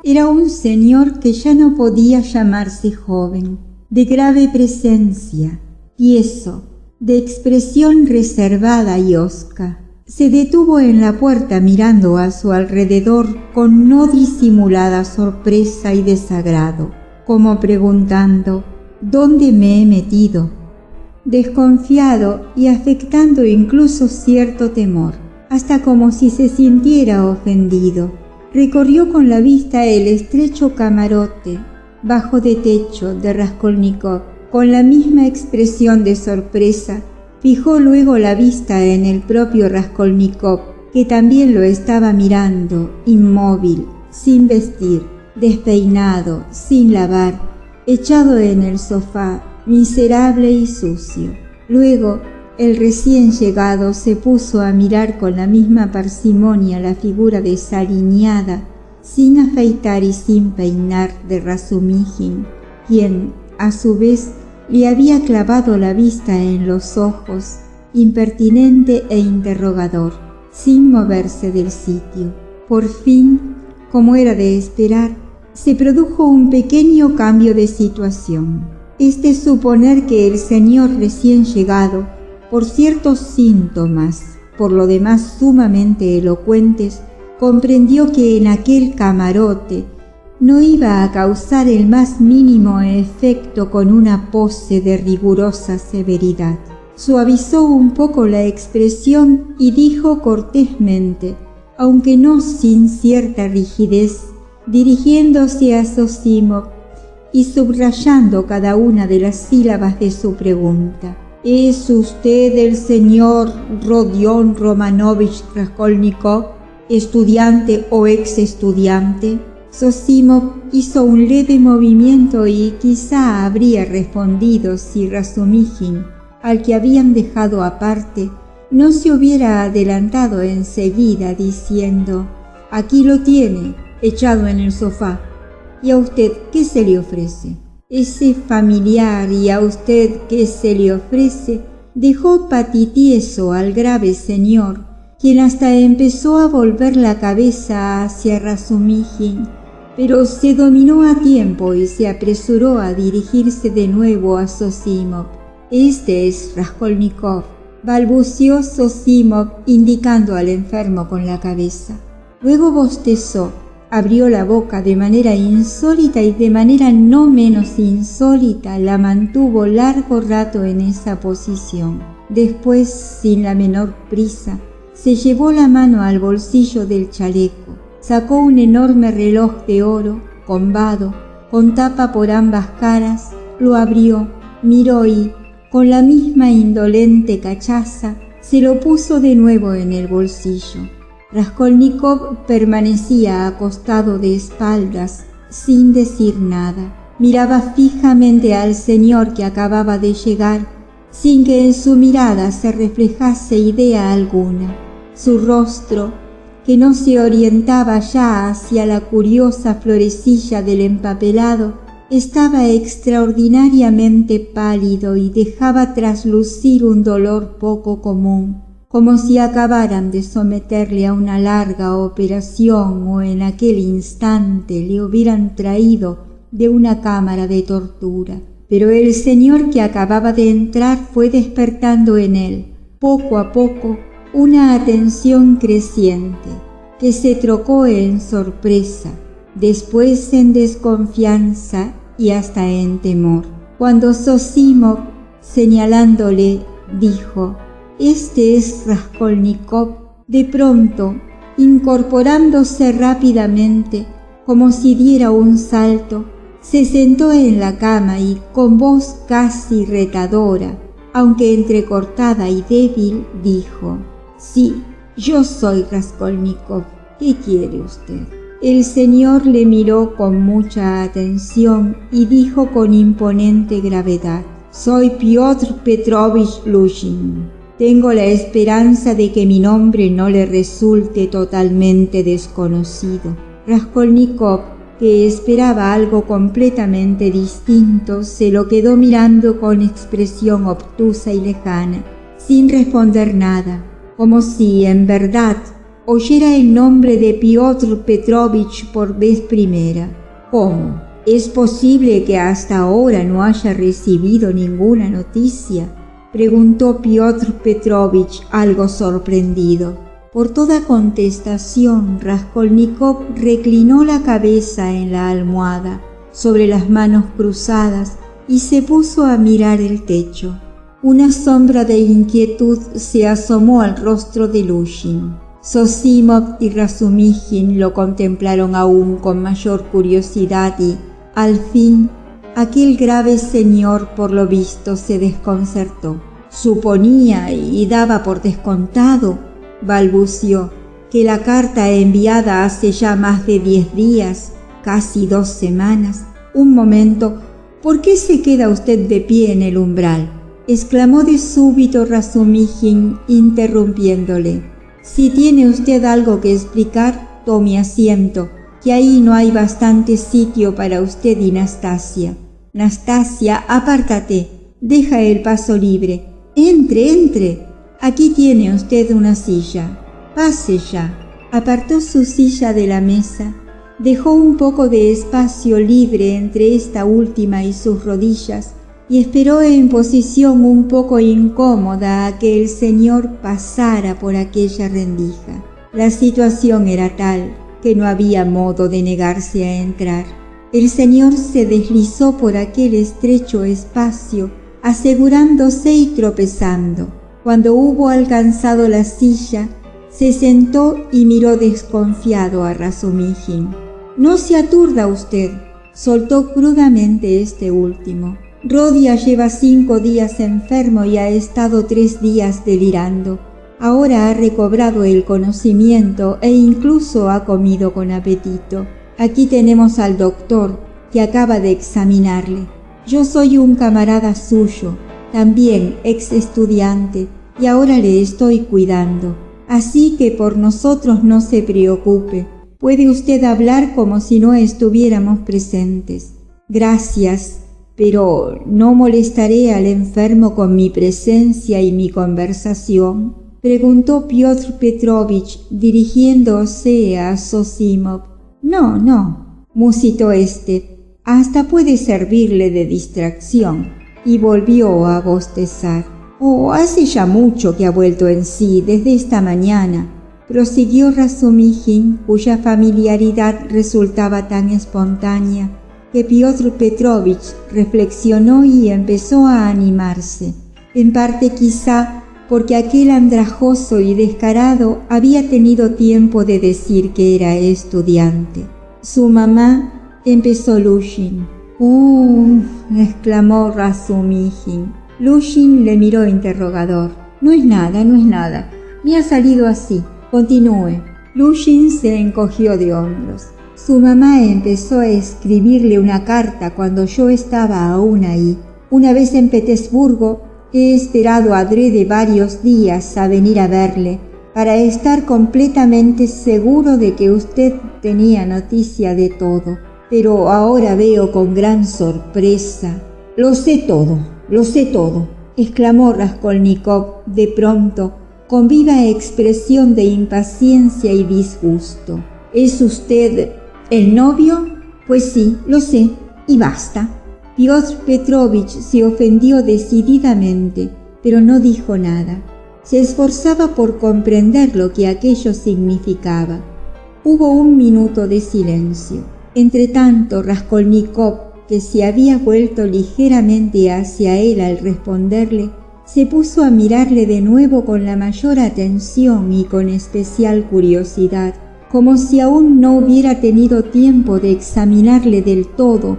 Era un señor que ya no podía llamarse joven, de grave presencia, tieso, de expresión reservada y hosca. Se detuvo en la puerta mirando a su alrededor con no disimulada sorpresa y desagrado, como preguntando: ¿dónde me he metido? Desconfiado y afectando incluso cierto temor, hasta como si se sintiera ofendido, recorrió con la vista el estrecho camarote bajo de techo de Raskolnikov. Con la misma expresión de sorpresa, fijó luego la vista en el propio Raskolnikov, que también lo estaba mirando, inmóvil, sin vestir, despeinado, sin lavar, echado en el sofá, miserable y sucio. Luego, el recién llegado se puso a mirar con la misma parsimonia la figura desaliñada, sin afeitar y sin peinar, de Razumijin, quien, a su vez, le había clavado la vista en los ojos, impertinente e interrogador, sin moverse del sitio. Por fin, como era de esperar, se produjo un pequeño cambio de situación. Es de suponer que el señor recién llegado, por ciertos síntomas, por lo demás sumamente elocuentes, comprendió que en aquel camarote no iba a causar el más mínimo efecto con una pose de rigurosa severidad. Suavizó un poco la expresión y dijo cortésmente, aunque no sin cierta rigidez, dirigiéndose a Zosimov y subrayando cada una de las sílabas de su pregunta: ¿es usted el señor Rodion Romanovich Raskolnikov, estudiante o ex estudiante? Zosimov hizo un leve movimiento y quizá habría respondido si Razumijin, al que habían dejado aparte, no se hubiera adelantado enseguida diciendo: aquí lo tiene, echado en el sofá. ¿Y a usted qué se le ofrece? Ese familiar «y a usted qué se le ofrece» dejó patitieso al grave señor, quien hasta empezó a volver la cabeza hacia Razumijin, pero se dominó a tiempo y se apresuró a dirigirse de nuevo a Zosimov. «Este es Raskolnikov», balbuceó Zosimov, indicando al enfermo con la cabeza. Luego bostezó, abrió la boca de manera insólita y de manera no menos insólita la mantuvo largo rato en esa posición. Después, sin la menor prisa, se llevó la mano al bolsillo del chaleco, sacó un enorme reloj de oro, combado, con tapa por ambas caras, lo abrió, miró y, con la misma indolente cachaza, se lo puso de nuevo en el bolsillo. Raskolnikov permanecía acostado de espaldas, sin decir nada. Miraba fijamente al señor que acababa de llegar, sin que en su mirada se reflejase idea alguna. Su rostro, que no se orientaba ya hacia la curiosa florecilla del empapelado, estaba extraordinariamente pálido y dejaba traslucir un dolor poco común, como si acabaran de someterle a una larga operación o en aquel instante le hubieran traído de una cámara de tortura. Pero el señor que acababa de entrar fue despertando en él, poco a poco, una atención creciente, que se trocó en sorpresa, después en desconfianza y hasta en temor. Cuando Zosimov, señalándole, dijo: «Este es Raskolnikov», de pronto, incorporándose rápidamente, como si diera un salto, se sentó en la cama y con voz casi retadora, aunque entrecortada y débil, dijo: «Sí, yo soy Raskolnikov. ¿Qué quiere usted?». El señor le miró con mucha atención y dijo con imponente gravedad: «Soy Piotr Petrovich Lushin. Tengo la esperanza de que mi nombre no le resulte totalmente desconocido». Raskolnikov, que esperaba algo completamente distinto, se lo quedó mirando con expresión obtusa y lejana, sin responder nada, como si en verdad oyera el nombre de Piotr Petrovich por vez primera. ¿Cómo? ¿Es posible que hasta ahora no haya recibido ninguna noticia?, preguntó Piotr Petrovich algo sorprendido. Por toda contestación, Raskolnikov reclinó la cabeza en la almohada, sobre las manos cruzadas, y se puso a mirar el techo. Una sombra de inquietud se asomó al rostro de Lushin. Zosimov y Razumijin lo contemplaron aún con mayor curiosidad y, al fin, aquel grave señor por lo visto se desconcertó. Suponía y daba por descontado, balbució, que la carta enviada hace ya más de 10 días, casi 2 semanas. Un momento, ¿por qué se queda usted de pie en el umbral?, exclamó de súbito Razumijin, interrumpiéndole. Si tiene usted algo que explicar, tome asiento, que ahí no hay bastante sitio para usted y Nastasia. Nastasia, apártate, deja el paso libre. Entre, entre. Aquí tiene usted una silla. Pase ya. Apartó su silla de la mesa, dejó un poco de espacio libre entre esta última y sus rodillas y esperó en posición un poco incómoda a que el señor pasara por aquella rendija. La situación era tal que no había modo de negarse a entrar. El señor se deslizó por aquel estrecho espacio, asegurándose y tropezando. Cuando hubo alcanzado la silla, se sentó y miró desconfiado a Razumijin. «No se aturda usted», soltó crudamente este último. «Rodia lleva 5 días enfermo y ha estado 3 días delirando. Ahora ha recobrado el conocimiento e incluso ha comido con apetito. Aquí tenemos al doctor, que acaba de examinarle. Yo soy un camarada suyo, también ex estudiante, y ahora le estoy cuidando. Así que por nosotros no se preocupe. Puede usted hablar como si no estuviéramos presentes». «Gracias, pero ¿no molestaré al enfermo con mi presencia y mi conversación?», preguntó Piotr Petrovich, dirigiéndose a Zosimov. «No, no», musitó éste, «hasta puede servirle de distracción», y volvió a bostezar. «Oh, hace ya mucho que ha vuelto en sí, desde esta mañana», prosiguió Razumijin, cuya familiaridad resultaba tan espontánea que Piotr Petrovich reflexionó y empezó a animarse, en parte quizá porque aquel andrajoso y descarado había tenido tiempo de decir que era estudiante. «Su mamá», empezó Lushin. Exclamó Razumijin. Lushin le miró interrogador. «No es nada, no es nada. Me ha salido así. Continúe». Lushin se encogió de hombros. «Su mamá empezó a escribirle una carta cuando yo estaba aún ahí. Una vez en Petersburgo, he esperado adrede varios días a venir a verle, para estar completamente seguro de que usted tenía noticia de todo. Pero ahora veo con gran sorpresa». Lo sé todo», exclamó Raskolnikov de pronto, con viva expresión de impaciencia y disgusto. «¿Es usted el novio?». «Pues sí, lo sé, y basta». Piotr Petrovich se ofendió decididamente, pero no dijo nada. Se esforzaba por comprender lo que aquello significaba. Hubo un minuto de silencio. Entretanto, Raskolnikov, que se había vuelto ligeramente hacia él al responderle, se puso a mirarle de nuevo con la mayor atención y con especial curiosidad, como si aún no hubiera tenido tiempo de examinarle del todo,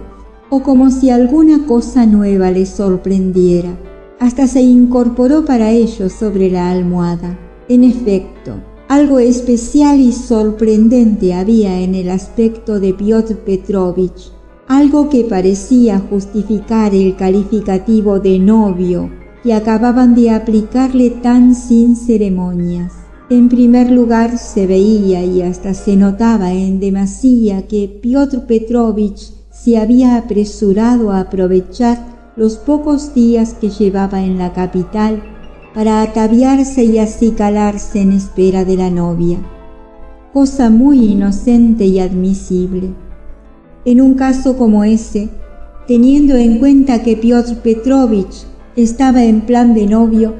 o como si alguna cosa nueva le sorprendiera. Hasta se incorporó para ello sobre la almohada. En efecto, algo especial y sorprendente había en el aspecto de Piotr Petrovich, algo que parecía justificar el calificativo de novio que acababan de aplicarle tan sin ceremonias. En primer lugar, se veía y hasta se notaba en demasía que Piotr Petrovich se había apresurado a aprovechar los pocos días que llevaba en la capital para ataviarse y acicalarse en espera de la novia. cosa muy inocente y admisible. En un caso como ese, teniendo en cuenta que Piotr Petrovich estaba en plan de novio,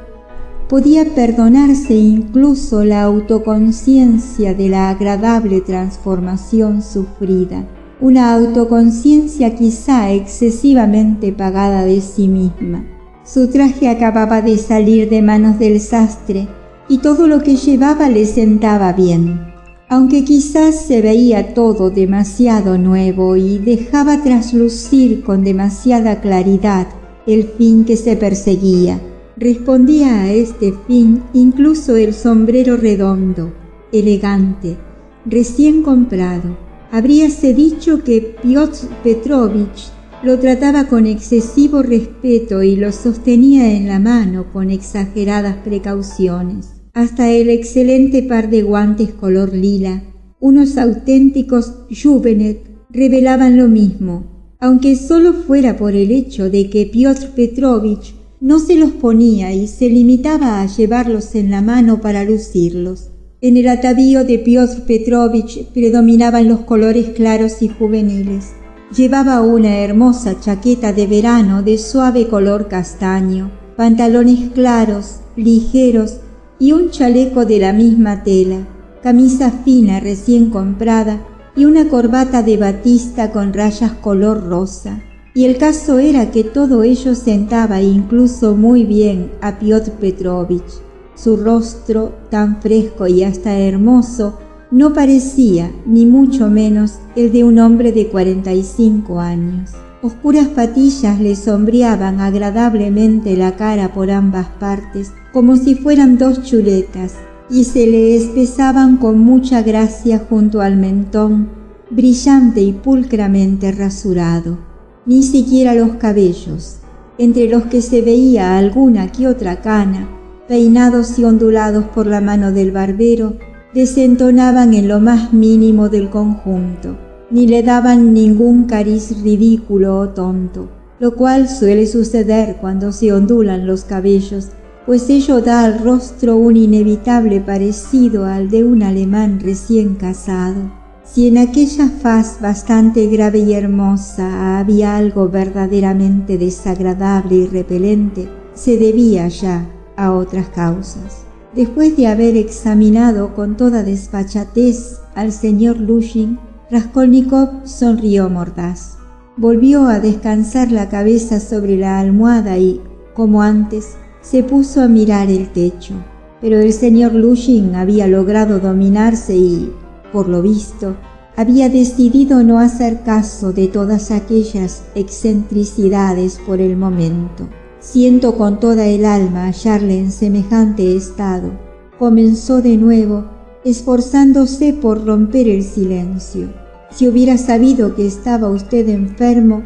podía perdonarse incluso la autoconciencia de la agradable transformación sufrida, una autoconciencia quizá excesivamente pagada de sí misma. Su traje acababa de salir de manos del sastre y todo lo que llevaba le sentaba bien, aunque quizás se veía todo demasiado nuevo y dejaba traslucir con demasiada claridad el fin que se perseguía. Respondía a este fin incluso el sombrero redondo, elegante, recién comprado. Habríase dicho que Piotr Petrovich lo trataba con excesivo respeto y lo sostenía en la mano con exageradas precauciones. Hasta el excelente par de guantes color lila, unos auténticos Juvenet, revelaban lo mismo, aunque solo fuera por el hecho de que Piotr Petrovich no se los ponía y se limitaba a llevarlos en la mano para lucirlos. En el atavío de Piotr Petrovich predominaban los colores claros y juveniles. Llevaba una hermosa chaqueta de verano de suave color castaño, pantalones claros, ligeros y un chaleco de la misma tela, camisa fina recién comprada y una corbata de batista con rayas color rosa. Y el caso era que todo ello sentaba incluso muy bien a Piotr Petrovich. Su rostro, tan fresco y hasta hermoso, no parecía, ni mucho menos, el de un hombre de 45 años. Oscuras patillas le sombreaban agradablemente la cara por ambas partes, como si fueran dos chuletas, y se le espesaban con mucha gracia junto al mentón, brillante y pulcramente rasurado. Ni siquiera los cabellos, entre los que se veía alguna que otra cana, peinados y ondulados por la mano del barbero, desentonaban en lo más mínimo del conjunto, ni le daban ningún cariz ridículo o tonto, lo cual suele suceder cuando se ondulan los cabellos, pues ello da al rostro un inevitable parecido al de un alemán recién casado. Si en aquella faz bastante grave y hermosa había algo verdaderamente desagradable y repelente, se debía ya a otras causas. Después de haber examinado con toda desfachatez al señor Lushin, Raskolnikov sonrió mordaz. Volvió a descansar la cabeza sobre la almohada y, como antes, se puso a mirar el techo. Pero el señor Lushin había logrado dominarse y, por lo visto, había decidido no hacer caso de todas aquellas excentricidades por el momento. Siento con toda el alma hallarle en semejante estado, comenzó de nuevo, esforzándose por romper el silencio. Si hubiera sabido que estaba usted enfermo,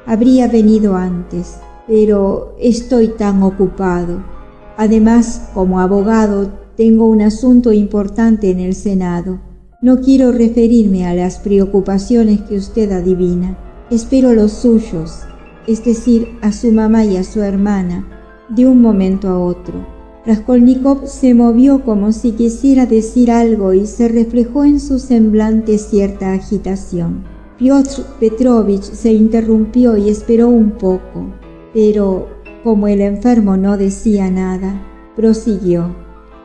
habría venido antes, pero estoy tan ocupado. Además, como abogado, tengo un asunto importante en el Senado. No quiero referirme a las preocupaciones que usted adivina. Espero los suyos, es decir, a su mamá y a su hermana, de un momento a otro. Raskolnikov se movió como si quisiera decir algo y se reflejó en su semblante cierta agitación. Piotr Petrovich se interrumpió y esperó un poco, pero, como el enfermo no decía nada, prosiguió.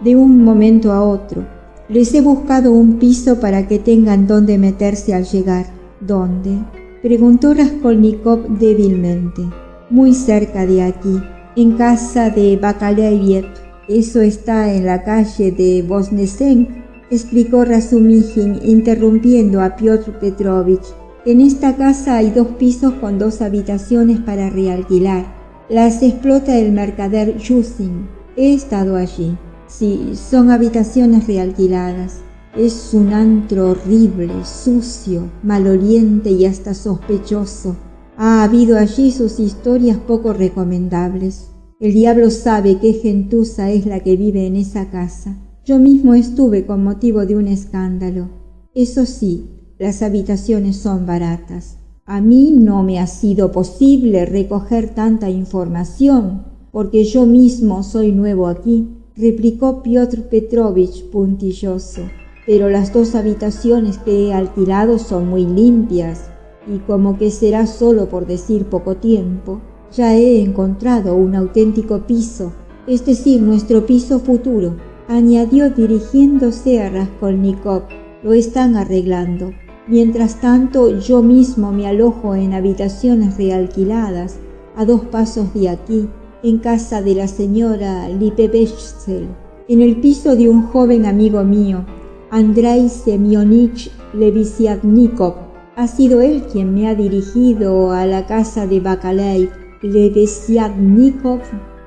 De un momento a otro, les he buscado un piso para que tengan donde meterse al llegar. ¿Dónde?, preguntó Raskolnikov débilmente. Muy cerca de aquí, en casa de Bakaleyevich. Eso está en la calle de Voznesensk, explicó Razumijin, interrumpiendo a Piotr Petrovich. En esta casa hay 2 pisos con 2 habitaciones para realquilar. Las explota el mercader Yusin. He estado allí. Sí, son habitaciones realquiladas. Es un antro horrible, sucio, maloliente y hasta sospechoso. Ha habido allí sus historias poco recomendables. El diablo sabe qué gentuza es la que vive en esa casa. Yo mismo estuve con motivo de un escándalo. Eso sí, las habitaciones son baratas. A mí no me ha sido posible recoger tanta información, porque yo mismo soy nuevo aquí, replicó Piotr Petrovich puntilloso. pero las 2 habitaciones que he alquilado son muy limpias y como que será solo por decir poco tiempo, ya he encontrado un auténtico piso, es decir, nuestro piso futuro, añadió dirigiéndose a Raskolnikov. Lo están arreglando. Mientras tanto, yo mismo me alojo en habitaciones realquiladas, a 2 pasos de aquí, en casa de la señora Lippevechsel, en el piso de un joven amigo mío, Andrei Semyonich Lebeziatnikov. Ha sido él quien me ha dirigido a la casa de Bakaley. Lebeziatnikov,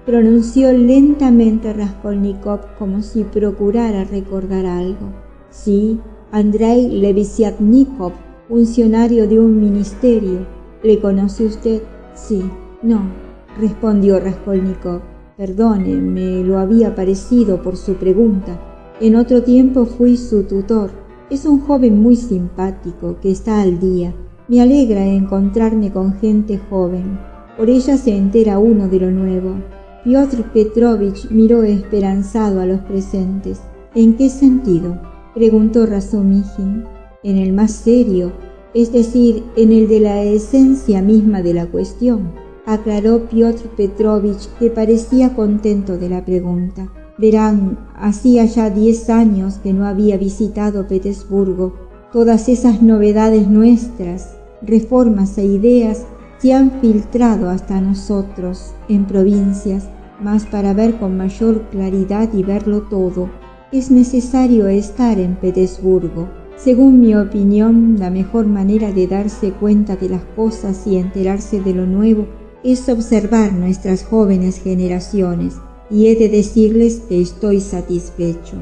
pronunció lentamente Raskolnikov como si procurara recordar algo. Sí, Andrei Lebeziatnikov, funcionario de un ministerio. ¿Le conoce usted? Sí. No, respondió Raskolnikov. Perdone, me lo había parecido por su pregunta. En otro tiempo fui su tutor. Es un joven muy simpático que está al día. Me alegra encontrarme con gente joven. Por ella se entera uno de lo nuevo. Piotr Petrovich miró esperanzado a los presentes. ¿En qué sentido?, preguntó Razumijin. En el más serio, es decir, en el de la esencia misma de la cuestión, aclaró Piotr Petrovich, que parecía contento de la pregunta. Verán, hacía ya 10 años que no había visitado Petersburgo. Todas esas novedades nuestras, reformas e ideas se han filtrado hasta nosotros, en provincias, mas para ver con mayor claridad y verlo todo, es necesario estar en Petersburgo. Según mi opinión, la mejor manera de darse cuenta de las cosas y enterarse de lo nuevo es observar nuestras jóvenes generaciones, y he de decirles que estoy satisfecho.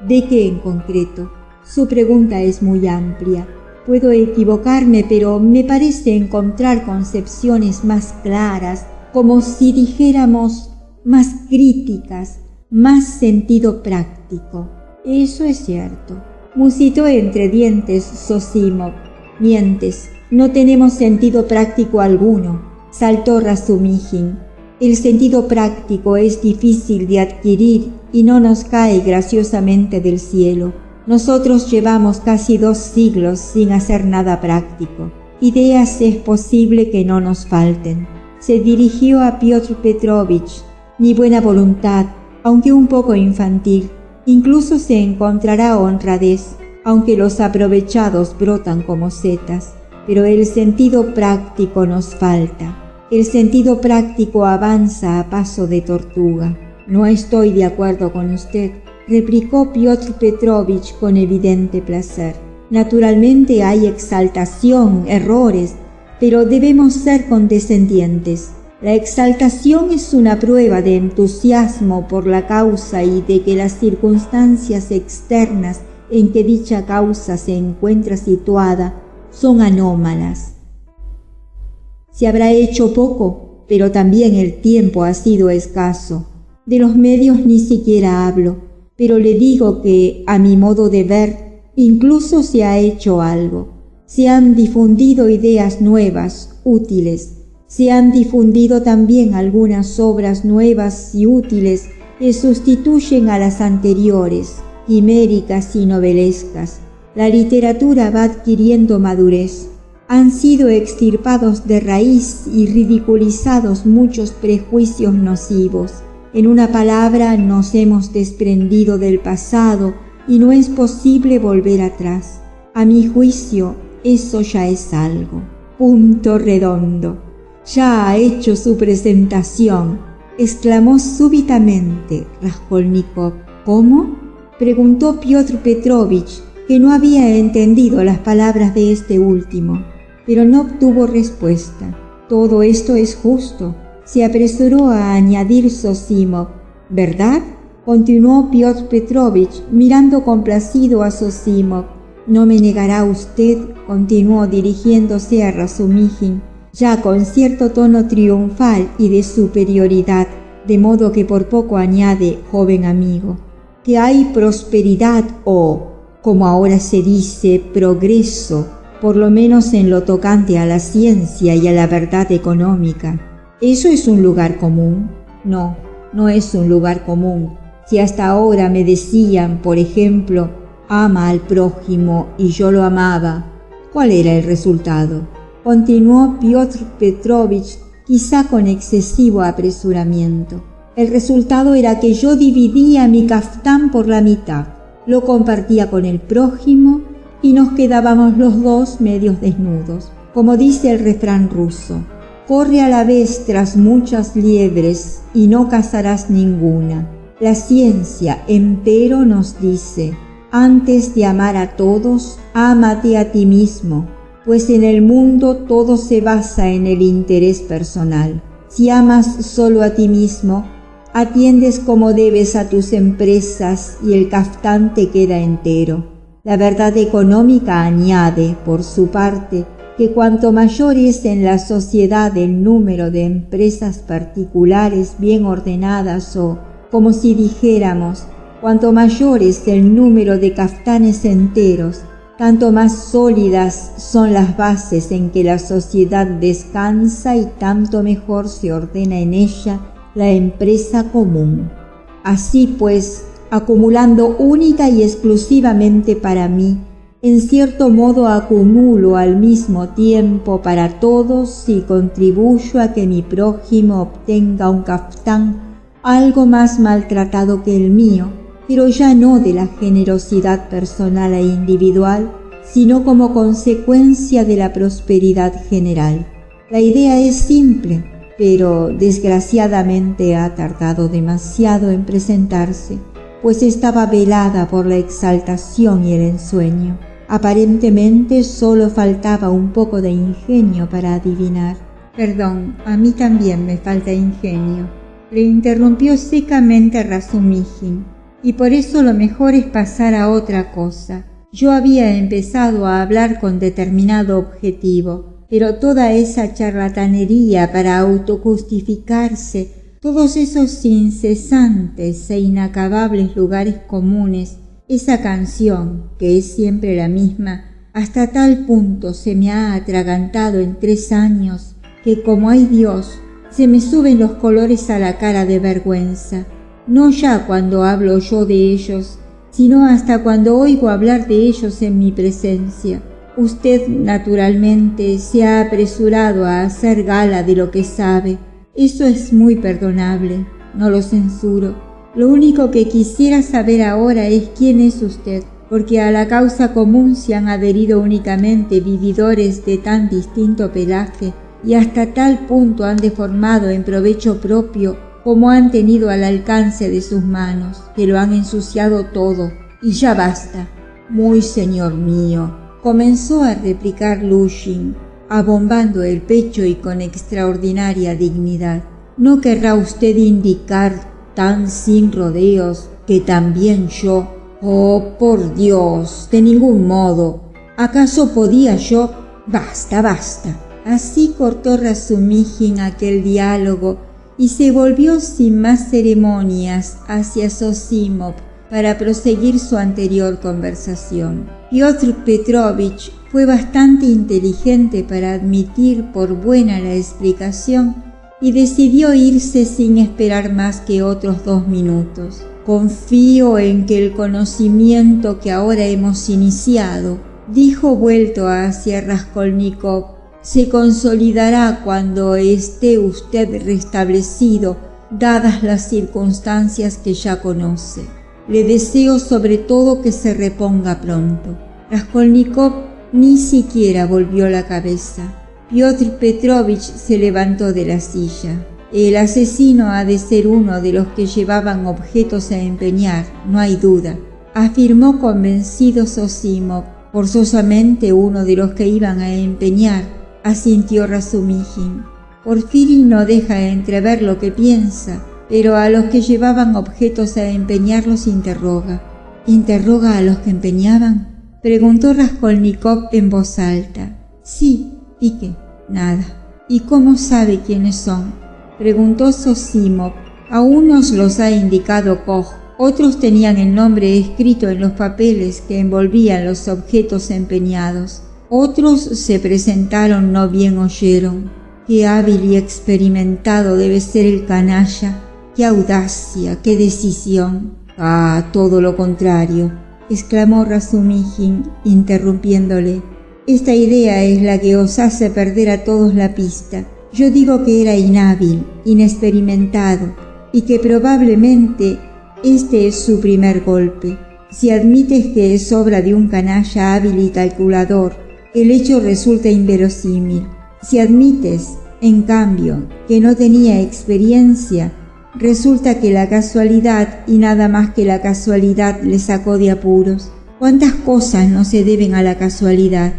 ¿De qué en concreto? Su pregunta es muy amplia. Puedo equivocarme, pero me parece encontrar concepciones más claras, como si dijéramos más críticas, más sentido práctico. Eso es cierto, musitó entre dientes Zosimov. Mientes, no tenemos sentido práctico alguno, saltó Razumijin. El sentido práctico es difícil de adquirir y no nos cae graciosamente del cielo. Nosotros llevamos casi 2 siglos sin hacer nada práctico. Ideas es posible que no nos falten. Se dirigió a Piotr Petrovich. Mi buena voluntad, aunque un poco infantil, incluso se encontrará honradez, aunque los aprovechados brotan como setas. Pero el sentido práctico nos falta. El sentido práctico avanza a paso de tortuga. No estoy de acuerdo con usted, replicó Piotr Petrovich con evidente placer. Naturalmente hay exaltación, errores, pero debemos ser condescendientes. La exaltación es una prueba de entusiasmo por la causa y de que las circunstancias externas en que dicha causa se encuentra situada son anómalas. Se habrá hecho poco, pero también el tiempo ha sido escaso. De los medios ni siquiera hablo, pero le digo que, a mi modo de ver, incluso se ha hecho algo. Se han difundido ideas nuevas, útiles. Se han difundido también algunas obras nuevas y útiles que sustituyen a las anteriores, quiméricas y novelescas. La literatura va adquiriendo madurez. Han sido extirpados de raíz y ridiculizados muchos prejuicios nocivos. En una palabra, nos hemos desprendido del pasado y no es posible volver atrás. A mi juicio, eso ya es algo. Punto redondo. Ya ha hecho su presentación, exclamó súbitamente Raskolnikov. ¿Cómo?, preguntó Piotr Petrovich, que no había entendido las palabras de este último, pero no obtuvo respuesta. Todo esto es justo, se apresuró a añadir Zosimov. ¿Verdad?, continuó Piotr Petrovich, mirando complacido a Zosimov. No me negará usted, continuó dirigiéndose a Razumijin, ya con cierto tono triunfal y de superioridad, de modo que por poco añade, joven amigo, que hay prosperidad o, como ahora se dice, progreso, por lo menos en lo tocante a la ciencia y a la verdad económica. ¿Eso es un lugar común? No, no es un lugar común. Si hasta ahora me decían, por ejemplo, ama al prójimo y yo lo amaba. ¿Cuál era el resultado? Continuó Piotr Petrovich, quizá con excesivo apresuramiento. El resultado era que yo dividía mi caftán por la mitad, lo compartía con el prójimo y nos quedábamos los dos medios desnudos. Como dice el refrán ruso, corre a la vez tras muchas liebres y no cazarás ninguna. La ciencia, empero, nos dice, antes de amar a todos, ámate a ti mismo, pues en el mundo todo se basa en el interés personal. Si amas solo a ti mismo, atiendes como debes a tus empresas y el caftán te queda entero. La verdad económica añade, por su parte, que cuanto mayor es en la sociedad el número de empresas particulares bien ordenadas o, como si dijéramos, cuanto mayor es el número de caftanes enteros, tanto más sólidas son las bases en que la sociedad descansa y tanto mejor se ordena en ella la empresa común. Así pues, acumulando única y exclusivamente para mí, en cierto modo acumulo al mismo tiempo para todos y contribuyo a que mi prójimo obtenga un caftán algo más maltratado que el mío, pero ya no de la generosidad personal e individual, sino como consecuencia de la prosperidad general. La idea es simple, pero desgraciadamente ha tardado demasiado en presentarse, pues estaba velada por la exaltación y el ensueño. Aparentemente solo faltaba un poco de ingenio para adivinar. Perdón, a mí también me falta ingenio, le interrumpió secamente Razumijin, y por eso lo mejor es pasar a otra cosa. Yo había empezado a hablar con determinado objetivo, pero toda esa charlatanería para autojustificarse, todos esos incesantes e inacabables lugares comunes, esa canción, que es siempre la misma, hasta tal punto se me ha atragantado en 3 años que, como hay Dios, se me suben los colores a la cara de vergüenza, no ya cuando hablo yo de ellos, sino hasta cuando oigo hablar de ellos en mi presencia. Usted, naturalmente, se ha apresurado a hacer gala de lo que sabe. Eso es muy perdonable, no lo censuro. Lo único que quisiera saber ahora es quién es usted, porque a la causa común se han adherido únicamente vividores de tan distinto pelaje y hasta tal punto han deformado en provecho propio como han tenido al alcance de sus manos, que lo han ensuciado todo, y ya basta. Muy señor mío, comenzó a replicar Lushin, abombando el pecho y con extraordinaria dignidad. ¿No querrá usted indicar tan sin rodeos que también yo? Oh, por Dios, de ningún modo. ¿Acaso podía yo? Basta, basta. Así cortó Razumijin aquel diálogo y se volvió sin más ceremonias hacia Zosimov para proseguir su anterior conversación. Piotr Petrovich fue bastante inteligente para admitir por buena la explicación y decidió irse sin esperar más que otros 2 minutos. Confío en que el conocimiento que ahora hemos iniciado, dijo vuelto hacia Raskolnikov, se consolidará cuando esté usted restablecido, dadas las circunstancias que ya conoce. Le deseo sobre todo que se reponga pronto. Raskolnikov ni siquiera volvió la cabeza. Piotr Petrovich se levantó de la silla. El asesino ha de ser uno de los que llevaban objetos a empeñar, no hay duda, afirmó convencido Zosimov. Forzosamente uno de los que iban a empeñar, asintió Razumijin. Porfiri no deja entrever lo que piensa, pero a los que llevaban objetos a empeñar los interroga. ¿Interroga a los que empeñaban?, preguntó Raskolnikov en voz alta. Sí, ¿y qué? Nada. ¿Y cómo sabe quiénes son?, preguntó Zosimov. A unos los ha indicado Koch, otros tenían el nombre escrito en los papeles que envolvían los objetos empeñados. Otros se presentaron, no bien oyeron. Qué hábil y experimentado debe ser el canalla. Qué audacia, qué decisión. Ah, todo lo contrario. exclamó Razumihín, interrumpiéndole. Esta idea es la que os hace perder a todos la pista. Yo digo que era inhábil, inexperimentado, y que probablemente este es su primer golpe. Si admites que es obra de un canalla hábil y calculador, el hecho resulta inverosímil. Si admites, en cambio, que no tenía experiencia, resulta que la casualidad y nada más que la casualidad le sacó de apuros. ¿Cuántas cosas no se deben a la casualidad?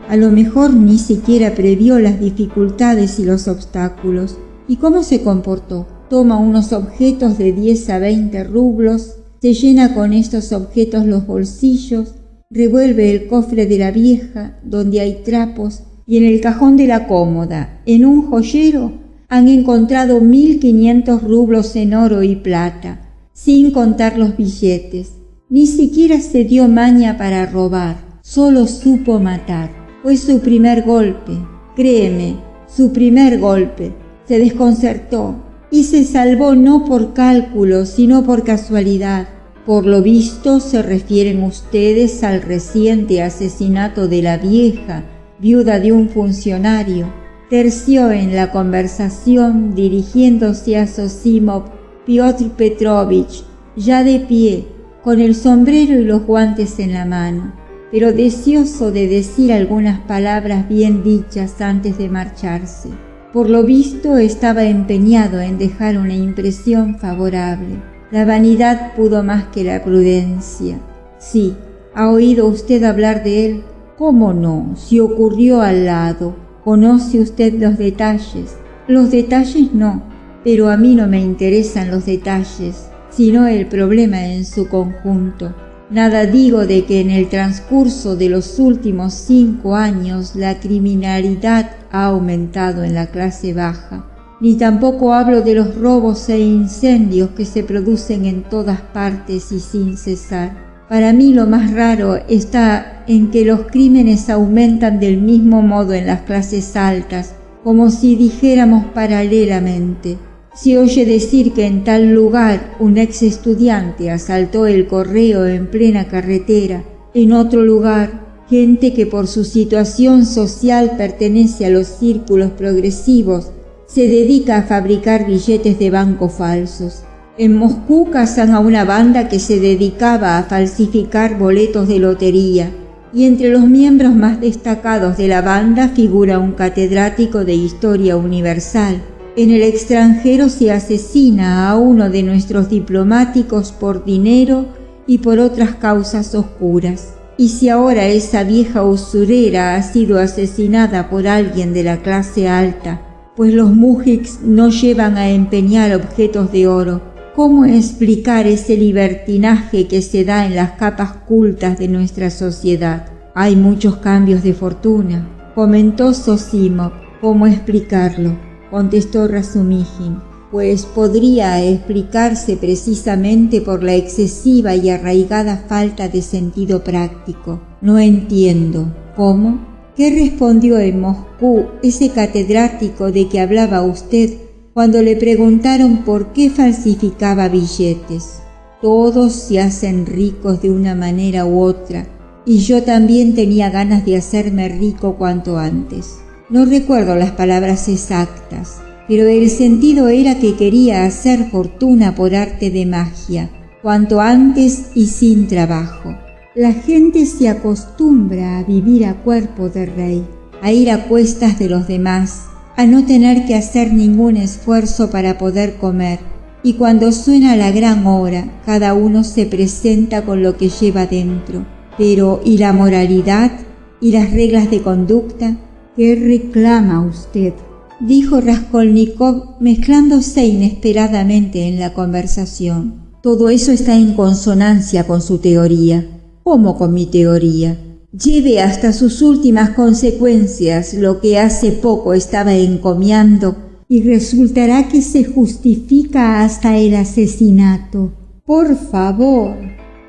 A lo mejor ni siquiera previó las dificultades y los obstáculos. ¿Y cómo se comportó? Toma unos objetos de 10 a 20 rublos, se llena con estos objetos los bolsillos, revuelve el cofre de la vieja, donde hay trapos, y en el cajón de la cómoda, en un joyero, han encontrado 1500 rublos en oro y plata, sin contar los billetes. Ni siquiera se dio maña para robar, solo supo matar. Fue su primer golpe, créeme, su primer golpe. Se desconcertó y se salvó no por cálculo, sino por casualidad. Por lo visto se refieren ustedes al reciente asesinato de la vieja, viuda de un funcionario. Terció en la conversación dirigiéndose a Zosimov Piotr Petrovich, ya de pie, con el sombrero y los guantes en la mano, pero deseoso de decir algunas palabras bien dichas antes de marcharse. Por lo visto estaba empeñado en dejar una impresión favorable. La vanidad pudo más que la prudencia. Sí, ¿ha oído usted hablar de él? ¿Cómo no? Si ocurrió al lado. ¿Conoce usted los detalles? Los detalles no, pero a mí no me interesan los detalles, sino el problema en su conjunto. Nada digo de que en el transcurso de los últimos 5 años la criminalidad ha aumentado en la clase baja, ni tampoco hablo de los robos e incendios que se producen en todas partes y sin cesar. Para mí lo más raro está en que los crímenes aumentan del mismo modo en las clases altas, como si dijéramos paralelamente. Se oye decir que en tal lugar un ex estudiante asaltó el correo en plena carretera. En otro lugar, gente que por su situación social pertenece a los círculos progresivos se dedica a fabricar billetes de banco falsos. En Moscú cazan a una banda que se dedicaba a falsificar boletos de lotería, y entre los miembros más destacados de la banda figura un catedrático de Historia Universal. En el extranjero se asesina a uno de nuestros diplomáticos por dinero y por otras causas oscuras. Y si ahora esa vieja usurera ha sido asesinada por alguien de la clase alta, pues los mujiks no llevan a empeñar objetos de oro, ¿cómo explicar ese libertinaje que se da en las capas cultas de nuestra sociedad? Hay muchos cambios de fortuna, comentó Zosimov. ¿Cómo explicarlo?, contestó Razumihín. Pues podría explicarse precisamente por la excesiva y arraigada falta de sentido práctico. No entiendo. ¿Cómo? ¿Qué respondió en Moscú ese catedrático de que hablaba usted cuando le preguntaron por qué falsificaba billetes? Todos se hacen ricos de una manera u otra, y yo también tenía ganas de hacerme rico cuanto antes. No recuerdo las palabras exactas, pero el sentido era que quería hacer fortuna por arte de magia, cuanto antes y sin trabajo. La gente se acostumbra a vivir a cuerpo de rey, a ir a cuestas de los demás, a no tener que hacer ningún esfuerzo para poder comer, y cuando suena la gran hora, cada uno se presenta con lo que lleva dentro. Pero, ¿y la moralidad? ¿Y las reglas de conducta? ¿Qué reclama usted?, dijo Raskolnikov, mezclándose inesperadamente en la conversación. Todo eso está en consonancia con su teoría. ¿Cómo con mi teoría? Lleve hasta sus últimas consecuencias lo que hace poco estaba encomiando y resultará que se justifica hasta el asesinato. Por favor,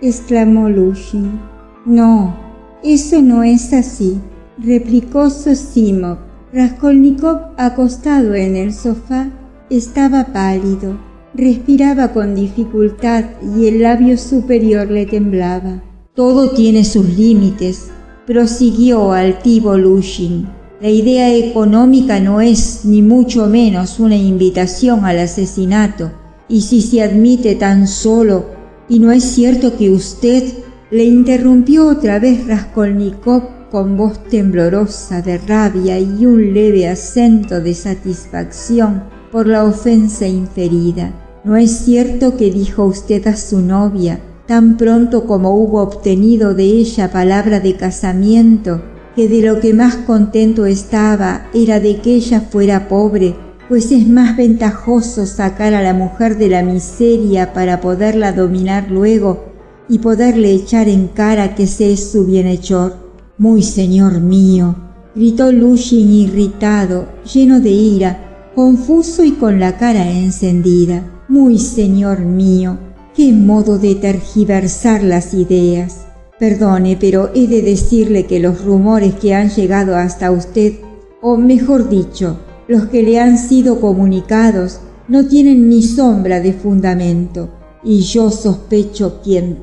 exclamó Lushin. No, eso no es así, replicó Zosimov. Raskolnikov, acostado en el sofá, estaba pálido, respiraba con dificultad y el labio superior le temblaba. Todo tiene sus límites, prosiguió altivo Lushin. La idea económica no es ni mucho menos una invitación al asesinato, y si se admite tan solo, y no es cierto que usted, le interrumpió otra vez Raskolnikov con voz temblorosa de rabia y un leve acento de satisfacción por la ofensa inferida. ¿No es cierto que dijo usted a su novia, tan pronto como hubo obtenido de ella palabra de casamiento, que de lo que más contento estaba era de que ella fuera pobre, pues es más ventajoso sacar a la mujer de la miseria para poderla dominar luego y poderle echar en cara que se es su bienhechor? Muy señor mío, gritó Lushin irritado, lleno de ira, confuso y con la cara encendida. Muy señor mío, qué modo de tergiversar las ideas. Perdone, pero he de decirle que los rumores que han llegado hasta usted, o mejor dicho, los que le han sido comunicados, no tienen ni sombra de fundamento, y yo sospecho quién.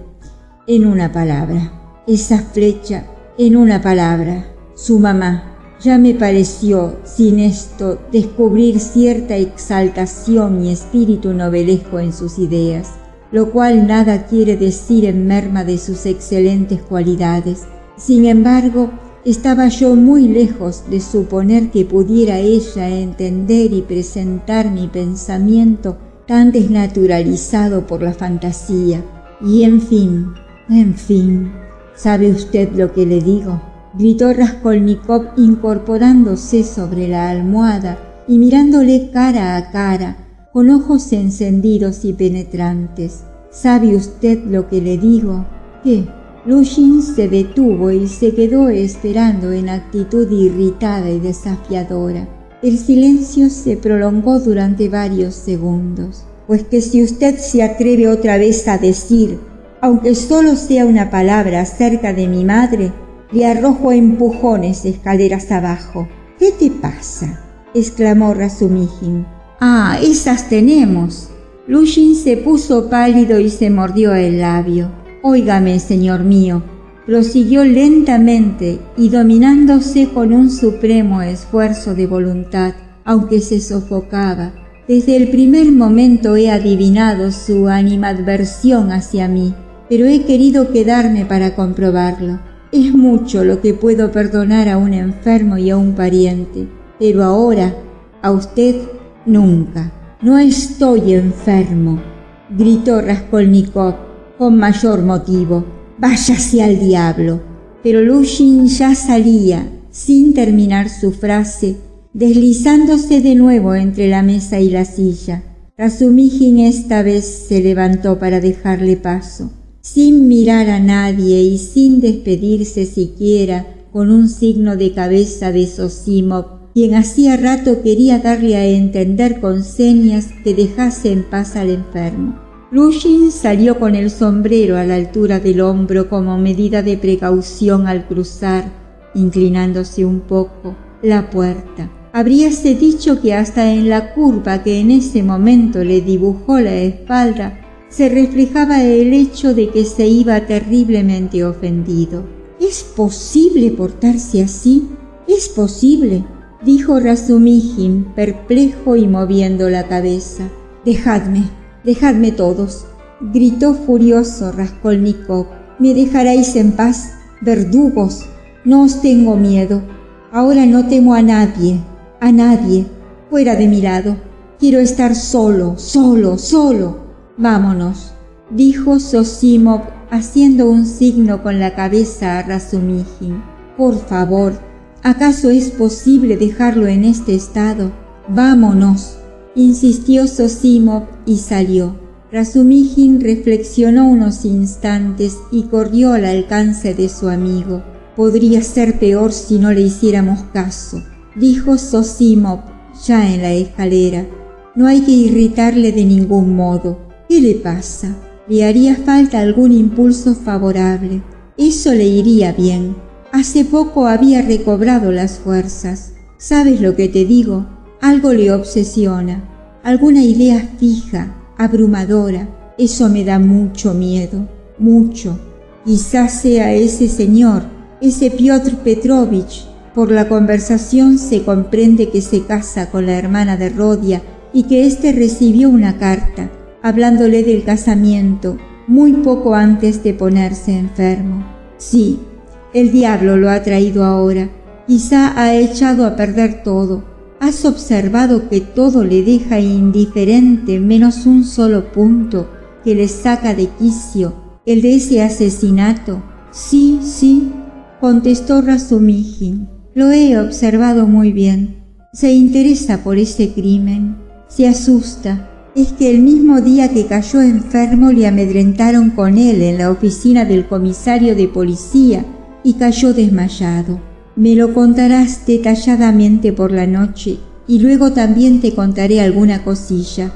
En una palabra, esa flecha, en una palabra, su mamá. Ya me pareció, sin esto, descubrir cierta exaltación y espíritu novelesco en sus ideas, lo cual nada quiere decir en merma de sus excelentes cualidades. Sin embargo, estaba yo muy lejos de suponer que pudiera ella entender y presentar mi pensamiento tan desnaturalizado por la fantasía. Y en fin, ¿sabe usted lo que le digo?, gritó Raskolnikov incorporándose sobre la almohada y mirándole cara a cara, con ojos encendidos y penetrantes. ¿Sabe usted lo que le digo? ¿Qué? Lushin se detuvo y se quedó esperando en actitud irritada y desafiadora. El silencio se prolongó durante varios segundos. Pues que si usted se atreve otra vez a decir, aunque solo sea una palabra acerca de mi madre, le arrojo a empujones escaleras abajo. ¿Qué te pasa?, exclamó Razumijin. Ah, esas tenemos. Lushin se puso pálido y se mordió el labio. Óigame, señor mío, prosiguió lentamente y dominándose con un supremo esfuerzo de voluntad, aunque se sofocaba. Desde el primer momento he adivinado su animadversión hacia mí, pero he querido quedarme para comprobarlo. Es mucho lo que puedo perdonar a un enfermo y a un pariente, pero ahora, a usted, nunca. No estoy enfermo, gritó Raskolnikov con mayor motivo. Váyase al diablo. Pero Lushin ya salía, sin terminar su frase, deslizándose de nuevo entre la mesa y la silla. Razumijin esta vez se levantó para dejarle paso. Sin mirar a nadie y sin despedirse siquiera con un signo de cabeza de Zosimov, quien hacía rato quería darle a entender con señas que dejase en paz al enfermo. Lushin salió con el sombrero a la altura del hombro como medida de precaución al cruzar, inclinándose un poco, la puerta. Habríase dicho que hasta en la curva que en ese momento le dibujó la espalda se reflejaba el hecho de que se iba terriblemente ofendido. ¿Es posible portarse así? ¿Es posible?, dijo Razumijin, perplejo y moviendo la cabeza. Dejadme todos, gritó furioso Raskolnikov. ¿Me dejaréis en paz, verdugos? No os tengo miedo. Ahora no temo a nadie. Fuera de mi lado. Quiero estar solo. Vámonos, dijo Zosimov haciendo un signo con la cabeza a Razumijin. Por favor, ¿acaso es posible dejarlo en este estado? Vámonos, insistió Zosimov y salió. Razumijin reflexionó unos instantes y corrió al alcance de su amigo. Podría ser peor si no le hiciéramos caso, dijo Zosimov ya en la escalera. No hay que irritarle de ningún modo. ¿Qué le pasa? Le haría falta algún impulso favorable. Eso le iría bien. Hace poco había recobrado las fuerzas. ¿Sabes lo que te digo? Algo le obsesiona. Alguna idea fija, abrumadora. Eso me da mucho miedo. Mucho. Quizás sea ese señor, ese Piotr Petrovich. Por la conversación se comprende que se casa con la hermana de Rodia y que éste recibió una carta, hablándole del casamiento, muy poco antes de ponerse enfermo. Sí, el diablo lo ha traído ahora. Quizá ha echado a perder todo. ¿Has observado que todo le deja indiferente menos un solo punto que le saca de quicio, el de ese asesinato? Sí, sí, contestó Razumихin. Lo he observado muy bien. Se interesa por ese crimen. Se asusta. Es que el mismo día que cayó enfermo le amedrentaron con él en la oficina del comisario de policía y cayó desmayado. Me lo contarás detalladamente por la noche y luego también te contaré alguna cosilla.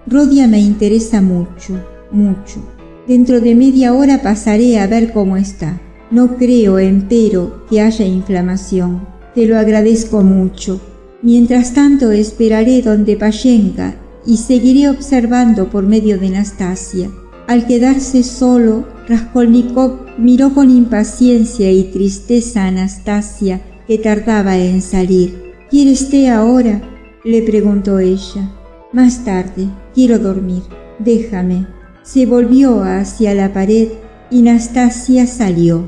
Rodia me interesa mucho, mucho. Dentro de media hora pasaré a ver cómo está. No creo, empero, que haya inflamación. Te lo agradezco mucho. Mientras tanto esperaré donde Pashenka y seguiré observando por medio de Nastasia. Al quedarse solo, Raskolnikov miró con impaciencia y tristeza a Nastasia, que tardaba en salir. ¿Quieres té ahora?, le preguntó ella. Más tarde, quiero dormir. Déjame. Se volvió hacia la pared y Nastasia salió.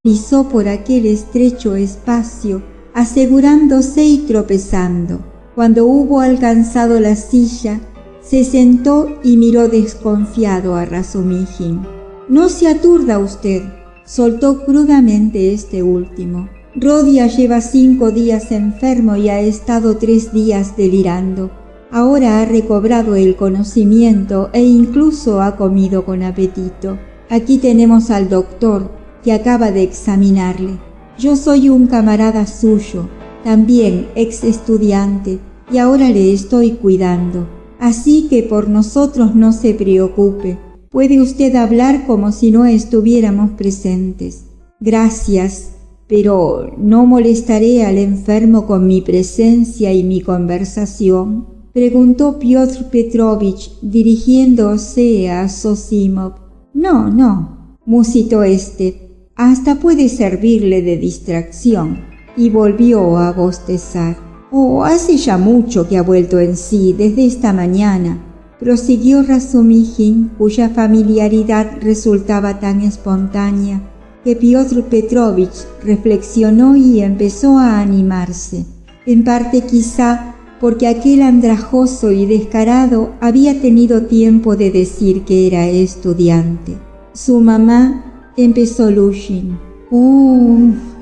Pisó por aquel estrecho espacio, asegurándose y tropezando. Cuando hubo alcanzado la silla, se sentó y miró desconfiado a Razumихin. «No se aturda usted», soltó crudamente este último. «Rodia lleva 5 días enfermo y ha estado 3 días delirando. Ahora ha recobrado el conocimiento e incluso ha comido con apetito. Aquí tenemos al doctor, que acaba de examinarle. Yo soy un camarada suyo, también ex estudiante, y ahora le estoy cuidando. Así que por nosotros no se preocupe. Puede usted hablar como si no estuviéramos presentes». «Gracias, pero ¿no molestaré al enfermo con mi presencia y mi conversación?», preguntó Piotr Petrovich dirigiéndose a Zosimov. «No, no», musitó éste. «Hasta puede servirle de distracción», y volvió a bostezar. «Oh, hace ya mucho que ha vuelto en sí, desde esta mañana», prosiguió Razumихin, cuya familiaridad resultaba tan espontánea que Piotr Petrovich reflexionó y empezó a animarse, en parte quizá porque aquel andrajoso y descarado había tenido tiempo de decir que era estudiante. «Su mamá», empezó Lushin.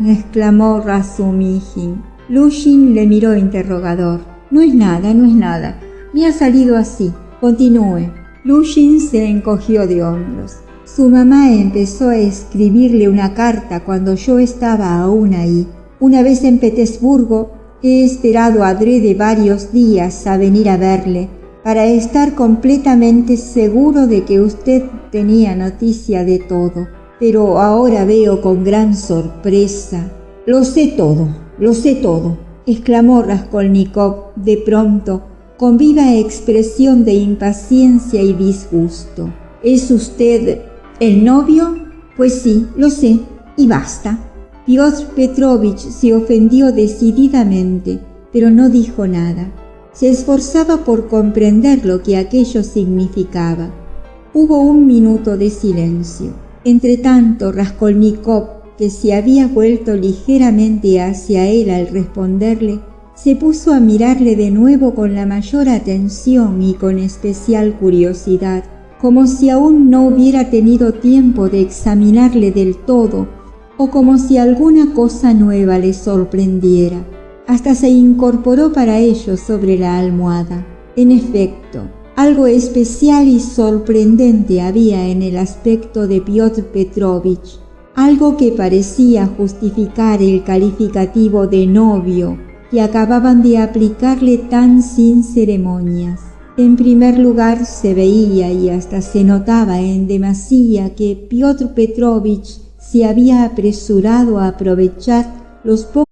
Exclamó Razumихin. Lushin le miró interrogador. «No es nada, no es nada. Me ha salido así. Continúe». Lushin se encogió de hombros. «Su mamá empezó a escribirle una carta cuando yo estaba aún ahí. Una vez en Petersburgo, he esperado adrede varios días a venir a verle, para estar completamente seguro de que usted tenía noticia de todo. Pero ahora veo con gran sorpresa». «Lo sé todo», exclamó Raskolnikov de pronto, con viva expresión de impaciencia y disgusto. «¿Es usted el novio? Pues sí, lo sé, y basta». Piotr Petrovich se ofendió decididamente, pero no dijo nada. Se esforzaba por comprender lo que aquello significaba. Hubo un minuto de silencio. Entretanto, Raskolnikov, que se había vuelto ligeramente hacia él al responderle, se puso a mirarle de nuevo con la mayor atención y con especial curiosidad, como si aún no hubiera tenido tiempo de examinarle del todo, o como si alguna cosa nueva le sorprendiera. Hasta se incorporó para ello sobre la almohada. En efecto, algo especial y sorprendente había en el aspecto de Piotr Petrovich, algo que parecía justificar el calificativo de novio que acababan de aplicarle tan sin ceremonias. En primer lugar, se veía y hasta se notaba en demasía que Piotr Petrovich se había apresurado a aprovechar los pocos.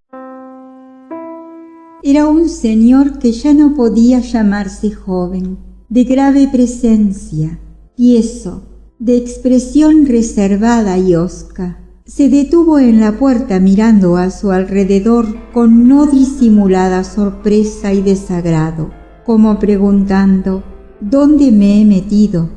Era un señor que ya no podía llamarse joven, de grave presencia, tieso, de expresión reservada y hosca. Se detuvo en la puerta mirando a su alrededor con no disimulada sorpresa y desagrado, como preguntando: ¿dónde me he metido?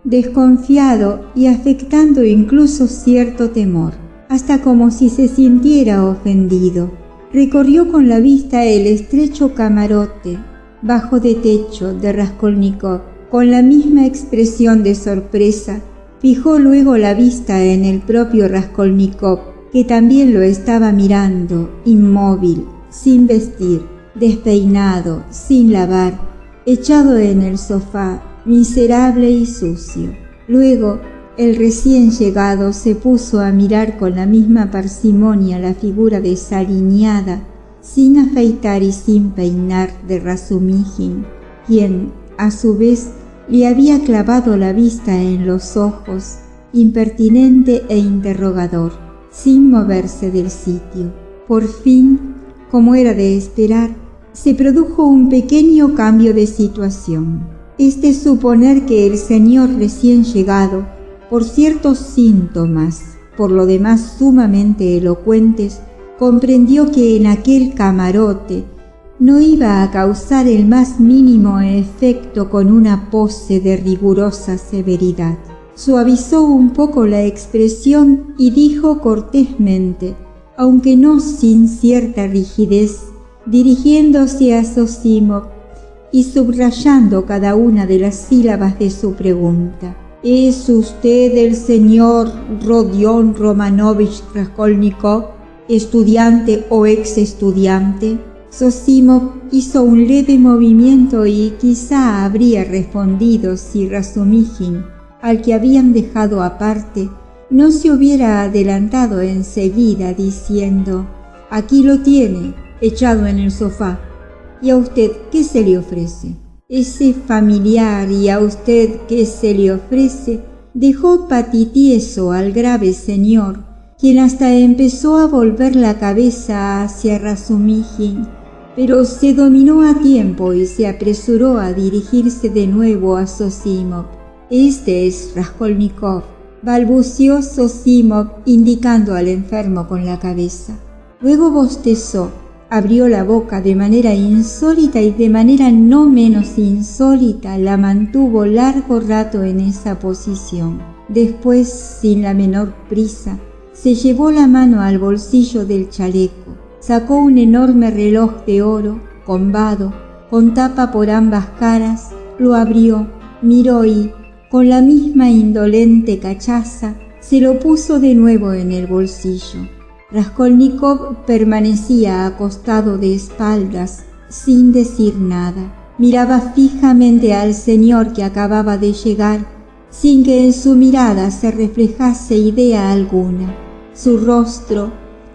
Desconfiado y afectando incluso cierto temor, hasta como si se sintiera ofendido, recorrió con la vista el estrecho camarote bajo de techo de Raskolnikov. Con la misma expresión de sorpresa, fijó luego la vista en el propio Raskolnikov, que también lo estaba mirando, inmóvil, sin vestir, despeinado, sin lavar, echado en el sofá, miserable y sucio. Luego, el recién llegado se puso a mirar con la misma parsimonia la figura desaliñada, sin afeitar y sin peinar, de Razumijin, quien, a su vez, le había clavado la vista en los ojos, impertinente e interrogador, sin moverse del sitio. Por fin, como era de esperar, se produjo un pequeño cambio de situación. Es de suponer que el señor recién llegado, por ciertos síntomas, por lo demás sumamente elocuentes, comprendió que en aquel camarote no iba a causar el más mínimo efecto con una pose de rigurosa severidad. Suavizó un poco la expresión y dijo cortésmente, aunque no sin cierta rigidez, dirigiéndose a Zosimov y subrayando cada una de las sílabas de su pregunta: ¿es usted el señor Rodion Romanovich Raskolnikov, estudiante o ex estudiante? Zosimov hizo un leve movimiento y quizá habría respondido si Razumijin, al que habían dejado aparte, no se hubiera adelantado enseguida diciendo: aquí lo tiene, echado en el sofá. ¿Y a usted qué se le ofrece? Ese familiar «y a usted qué se le ofrece» dejó patitieso al grave señor, quien hasta empezó a volver la cabeza hacia Razumijin, pero se dominó a tiempo y se apresuró a dirigirse de nuevo a Zosimov. «Este es Raskolnikov», balbuceó Zosimov, indicando al enfermo con la cabeza. Luego bostezó, abrió la boca de manera insólita y de manera no menos insólita la mantuvo largo rato en esa posición. Después, sin la menor prisa, se llevó la mano al bolsillo del chaleco, sacó un enorme reloj de oro, combado, con tapa por ambas caras, lo abrió, miró y, con la misma indolente cachaza, se lo puso de nuevo en el bolsillo. Raskolnikov permanecía acostado de espaldas, sin decir nada. Miraba fijamente al señor que acababa de llegar, sin que en su mirada se reflejase idea alguna. Su rostro,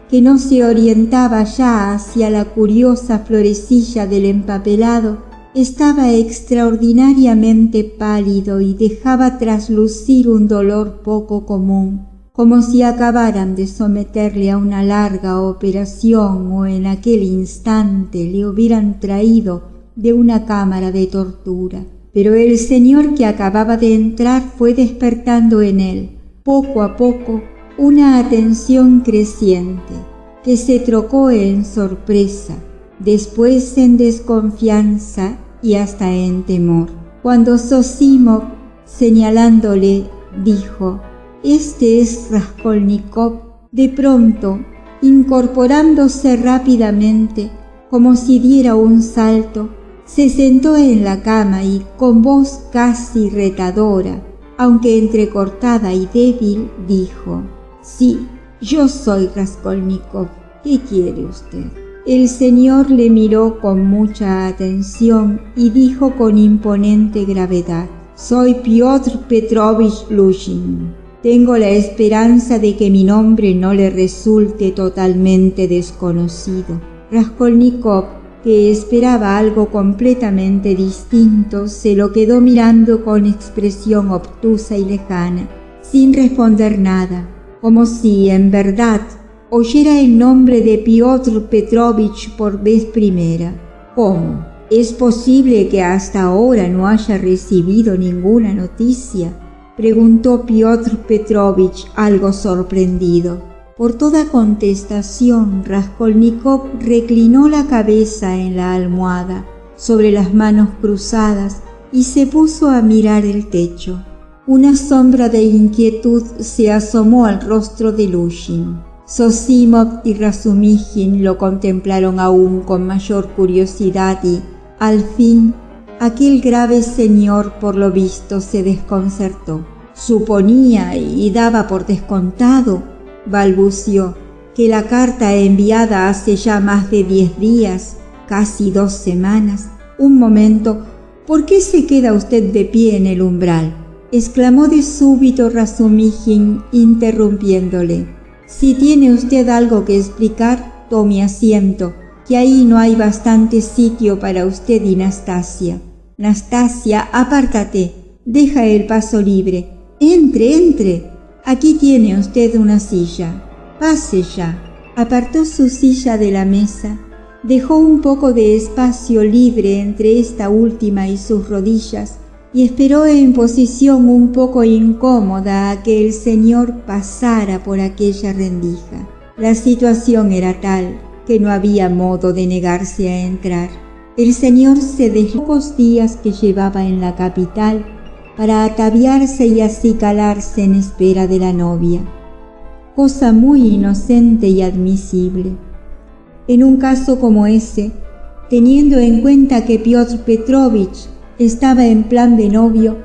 que no se orientaba ya hacia la curiosa florecilla del empapelado, estaba extraordinariamente pálido y dejaba traslucir un dolor poco común, como si acabaran de someterle a una larga operación o en aquel instante le hubieran traído de una cámara de tortura. Pero el señor que acababa de entrar fue despertando en él, poco a poco, una atención creciente, que se trocó en sorpresa, después en desconfianza y hasta en temor. Cuando Zosimov, señalándole, dijo: «Este es Raskolnikov», de pronto, incorporándose rápidamente, como si diera un salto, se sentó en la cama y con voz casi retadora, aunque entrecortada y débil, dijo: «Sí, yo soy Raskolnikov. ¿Qué quiere usted?». El señor le miró con mucha atención y dijo con imponente gravedad: «Soy Piotr Petrovich Lushin. Tengo la esperanza de que mi nombre no le resulte totalmente desconocido». Raskolnikov, que esperaba algo completamente distinto, se lo quedó mirando con expresión obtusa y lejana, sin responder nada, como si, en verdad, oyera el nombre de Piotr Petrovich por vez primera. «¿Cómo? ¿Es posible que hasta ahora no haya recibido ninguna noticia?», preguntó Piotr Petrovich algo sorprendido. Por toda contestación, Raskolnikov reclinó la cabeza en la almohada, sobre las manos cruzadas, y se puso a mirar el techo. Una sombra de inquietud se asomó al rostro de Lushin. Zosimov y Razumijin lo contemplaron aún con mayor curiosidad y, al fin, aquel grave señor por lo visto se desconcertó. Suponía y daba por descontado, balbució, que la carta enviada hace ya más de 10 días, casi 2 semanas. Un momento, ¿por qué se queda usted de pie en el umbral?, exclamó de súbito Razumijin, interrumpiéndole. Si tiene usted algo que explicar, tome asiento, que ahí no hay bastante sitio para usted y Nastasia. Nastasia, apártate, deja el paso libre. Entre, entre. Aquí tiene usted una silla. Pase ya. Apartó su silla de la mesa, dejó un poco de espacio libre entre esta última y sus rodillas, y esperó en posición un poco incómoda a que el señor pasara por aquella rendija. La situación era tal que no había modo de negarse a entrar. El señor se dejó pocos días que llevaba en la capital para ataviarse y acicalarse en espera de la novia, cosa muy inocente y admisible. En un caso como ese, teniendo en cuenta que Piotr Petrovich estaba en plan de novio,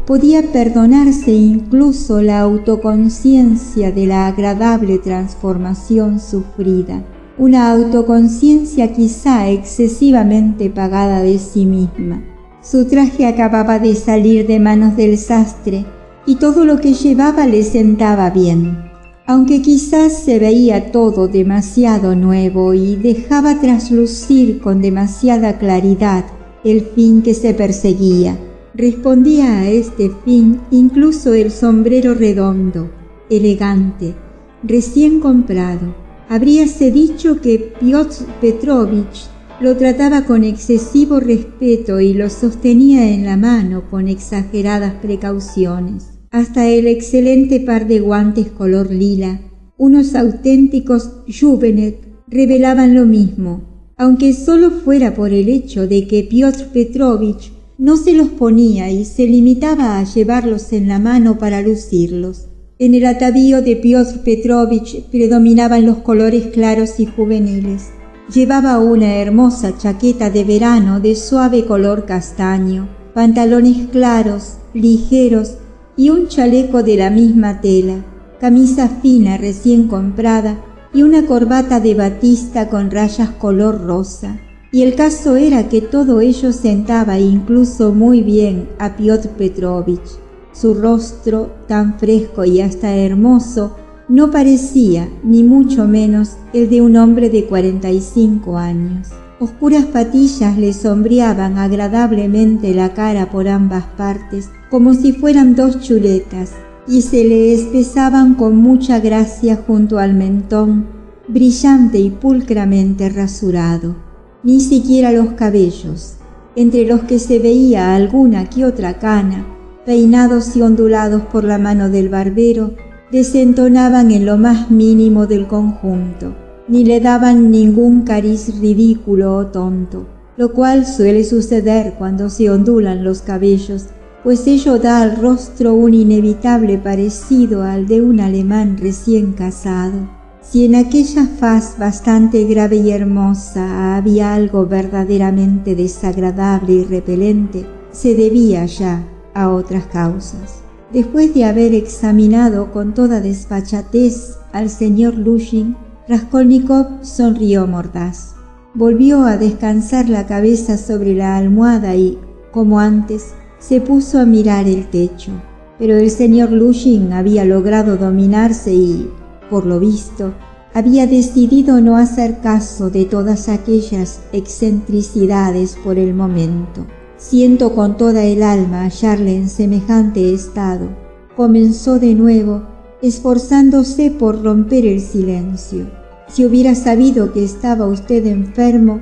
podía perdonarse incluso la autoconciencia de la agradable transformación sufrida, una autoconciencia quizá excesivamente pagada de sí misma. Su traje acababa de salir de manos del sastre y todo lo que llevaba le sentaba bien, aunque quizás se veía todo demasiado nuevo y dejaba traslucir con demasiada claridad el fin que se perseguía. Respondía a este fin incluso el sombrero redondo, elegante, recién comprado. Habríase dicho que Piotr Petrovich lo trataba con excesivo respeto y lo sostenía en la mano con exageradas precauciones. Hasta el excelente par de guantes color lila, unos auténticos Juvenet, revelaban lo mismo, aunque solo fuera por el hecho de que Piotr Petrovich no se los ponía y se limitaba a llevarlos en la mano para lucirlos. En el atavío de Piotr Petrovich predominaban los colores claros y juveniles. Llevaba una hermosa chaqueta de verano de suave color castaño, pantalones claros, ligeros y un chaleco de la misma tela, camisa fina recién comprada y una corbata de batista con rayas color rosa. Y el caso era que todo ello sentaba incluso muy bien a Piotr Petrovich. Su rostro, tan fresco y hasta hermoso, no parecía, ni mucho menos, el de un hombre de 45 años. Oscuras patillas le sombreaban agradablemente la cara por ambas partes, como si fueran 2 chuletas, y se le espesaban con mucha gracia junto al mentón, brillante y pulcramente rasurado. Ni siquiera los cabellos, entre los que se veía alguna que otra cana, peinados y ondulados por la mano del barbero, desentonaban en lo más mínimo del conjunto, ni le daban ningún cariz ridículo o tonto, lo cual suele suceder cuando se ondulan los cabellos, pues ello da al rostro un inevitable parecido al de un alemán recién casado. Si en aquella faz bastante grave y hermosa había algo verdaderamente desagradable y repelente, se debía ya a otras causas. Después de haber examinado con toda desfachatez al señor Lushin, Raskolnikov sonrió mordaz. Volvió a descansar la cabeza sobre la almohada y, como antes, se puso a mirar el techo. Pero el señor Lushin había logrado dominarse y, por lo visto, había decidido no hacer caso de todas aquellas excentricidades por el momento. Siento con toda el alma hallarle en semejante estado, comenzó de nuevo, esforzándose por romper el silencio. Si hubiera sabido que estaba usted enfermo,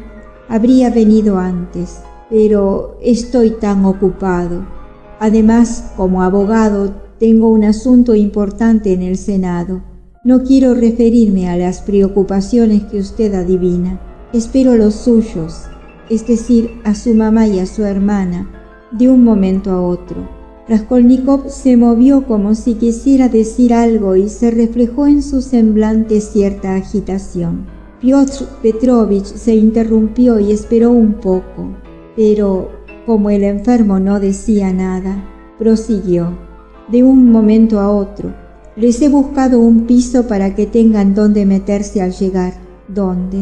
habría venido antes, pero estoy tan ocupado. Además, como abogado, tengo un asunto importante en el Senado. No quiero referirme a las preocupaciones que usted adivina. Espero los suyos, es decir, a su mamá y a su hermana, de un momento a otro. Raskolnikov se movió como si quisiera decir algo y se reflejó en su semblante cierta agitación. Piotr Petrovich se interrumpió y esperó un poco, pero como el enfermo no decía nada, prosiguió. De un momento a otro, les he buscado un piso para que tengan donde meterse al llegar. ¿Dónde?,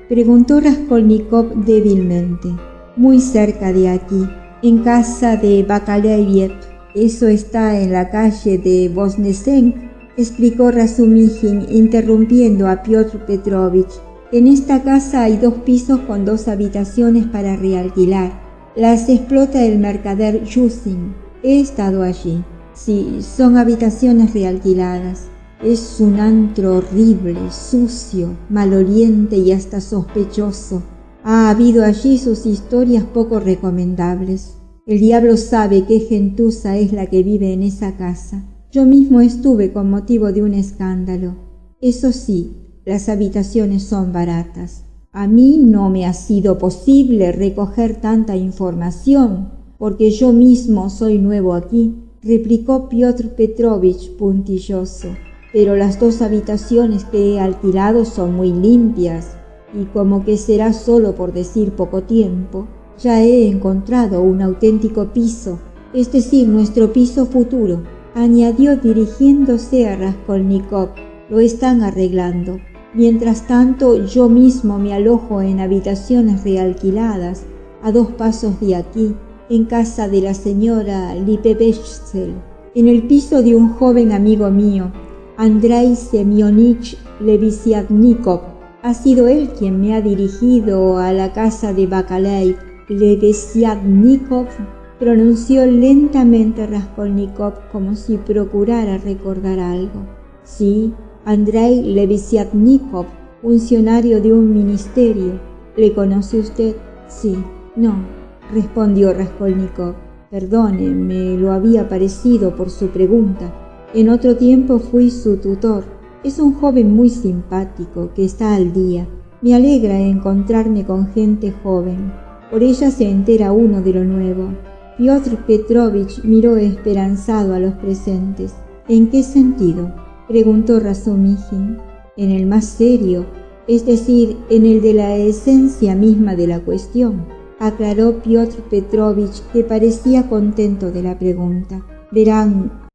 preguntó Raskolnikov débilmente. Muy cerca de aquí, en casa de Bakaleyevich. Eso está en la calle de Voznesensk, explicó Razumijin, interrumpiendo a Piotr Petrovich. En esta casa hay 2 pisos con 2 habitaciones para realquilar. Las explota el mercader Yusin. He estado allí. Sí, son habitaciones realquiladas. Es un antro horrible, sucio, maloliente y hasta sospechoso. Ha habido allí sus historias poco recomendables. El diablo sabe qué gentuza es la que vive en esa casa. Yo mismo estuve con motivo de un escándalo. Eso sí, las habitaciones son baratas. A mí no me ha sido posible recoger tanta información, porque yo mismo soy nuevo aquí, replicó Piotr Petrovich puntilloso. Pero las 2 habitaciones que he alquilado son muy limpias, y como que será solo por decir poco tiempo, ya he encontrado un auténtico piso, es decir, nuestro piso futuro, añadió dirigiéndose a Raskolnikov. Lo están arreglando. Mientras tanto, yo mismo me alojo en habitaciones realquiladas, a 2 pasos de aquí, en casa de la señora Lippevechsel, en el piso de un joven amigo mío, Andrei Semyonich Lebeziatnikov. Ha sido él quien me ha dirigido a la casa de Bakaley. Lebeziatnikov, pronunció lentamente Raskolnikov como si procurara recordar algo. Sí, Andrei Lebeziatnikov, funcionario de un ministerio. ¿Le conoce usted? Sí. No, respondió Raskolnikov. Perdone, me lo había parecido por su pregunta. En otro tiempo fui su tutor. Es un joven muy simpático que está al día. Me alegra encontrarme con gente joven. Por ella se entera uno de lo nuevo. Piotr Petrovich miró esperanzado a los presentes. ¿En qué sentido?, preguntó Razumijin. En el más serio, es decir, en el de la esencia misma de la cuestión, aclaró Piotr Petrovich, que parecía contento de la pregunta. Verán,